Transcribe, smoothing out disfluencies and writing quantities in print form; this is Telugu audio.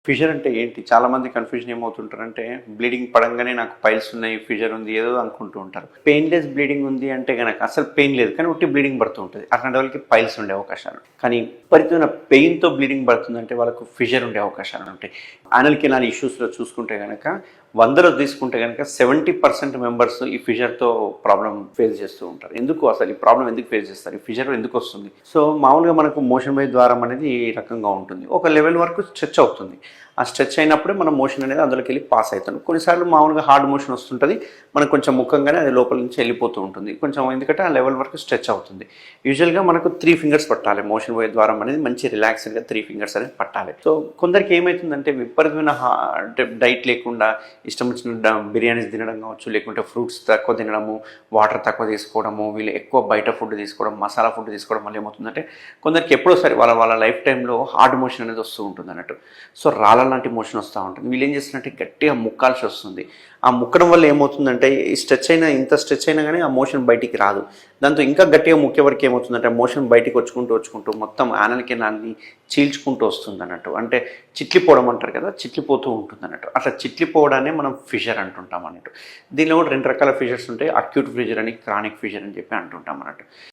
ఫిషర్ అంటే ఏంటి? చాలామంది కన్‌ఫ్యూజన్ ఏమవుతుంటారంటే, బ్లీడింగ్ పడంగానే నాకు పైల్స్ ఉన్నాయి, ఫిషర్ ఉంది ఏదో అనుకుంటూ ఉంటారు. పెయిన్‌లెస్ బ్లీడింగ్ ఉంది అంటే గనక అసలు పెయిన్ లేదు. కానీ ఉట్టి బ్లీడింగ్ పడుతూ ఉంటది. అట్లాంటి వాళ్ళకి పైల్స్ ఉండే అవకాశాలు. కానీ విపరీతమైన పెయిన్‌తో బ్లీడింగ్ పడుతుందంటే వాళ్ళకు ఫిషర్ ఉండే అవకాశాలు ఉంటాయి. యానల్ కెనాల్ ఇష్యూస్‌లో చూసుకుంటే గనక 100లో తీసుకుంటే గనక 70% మెంబర్స్ ఈ ఫిషర్‌తో ప్రాబ్లమ్ ఫేస్ చేస్తూ ఉంటారు. ఎందుకు అసలు ఈ ప్రాబ్లమ్ ఎందుకు ఫేస్ చేస్తారు? ఈ ఫిషర్ ఎందుకు వస్తుంది? సో మామూలుగా మనకు మోషన్ బై ద్వారం అనేది ఈ రకంగా ఉంటుంది. ఒక లెవెల్ వరకు స్ట్రెచ్ అవుతుంది. ఆ స్ట్రెచ్ అయినప్పుడే మనం మోషన్ అనేది అందులోకి వెళ్ళి పాస్ అవుతుంది. కొన్నిసార్లు మామూలుగా హార్డ్ మోషన్ వస్తుంటుంది. మనకు కొంచెం ముఖంగానే అది లోపల నుంచి వెళ్ళిపోతూ ఉంటుంది. కొంచెం ఎందుకంటే ఆ లెవెల్ వరకు స్ట్రెచ్ అవుతుంది. యూజువల్గా మనకు 3 ఫింగర్స్ పట్టాలి. మోషన్ పోయే ద్వారం అనేది మంచి రిలాక్స్డ్గా 3 ఫింగర్స్ అనేది పట్టాలి. సో కొందరికి ఏమవుతుందంటే విపరీతమైన అంటే డైట్ లేకుండా ఇష్టం వచ్చిన బిర్యానీస్ తినడం కావచ్చు, లేకుంటే ఫ్రూట్స్ తక్కువ తినడము, వాటర్ తక్కువ తీసుకోవడము, వీళ్ళు ఎక్కువ బయట ఫుడ్ తీసుకోవడం, మసాలా ఫుడ్ తీసుకోవడం వల్ల ఏమవుతుందంటే కొందరికి ఎప్పుడో సరే వాళ్ళ లైఫ్ టైంలో హార్డ్ మోషన్ అనేది వస్తూ ఉంటుంది అన్నట్టు. సో రాళ్ళ లాంటి మోషన్ వస్తూ ఉంటుంది. వీళ్ళు ఏం చేస్తున్నారంటే గట్టిగా ముక్కాల్సి వస్తుంది. ఆ ముక్కడం వల్ల ఏమవుతుందంటే ఈ ఇంత స్ట్రెచ్ అయినా కానీ ఆ మోషన్ బయటికి రాదు. దాంతో ఇంకా గట్టిగా ముక్కే వరకు ఏమవుతుందంటే మోషన్ బయటికి వచ్చుకుంటూ మొత్తం యానల్ కెనాల్ని చీల్చుకుంటూ వస్తుంది అన్నట్టు. అంటే చిట్లిపోవడం అంటారు కదా, చిట్లిపోతూ ఉంటుంది అన్నట్టు. అట్లా చిట్లిపోవడాన్ని మనం ఫిషర్ అంటుంటాం అన్నట్టు. దీనిలో కూడా 2 రకాల ఫిషర్స్ ఉంటాయి. అక్యూట్ ఫిషర్ అని, క్రానిక్ ఫిషర్ అని చెప్పి అంటుంటాం అన్నట్టు.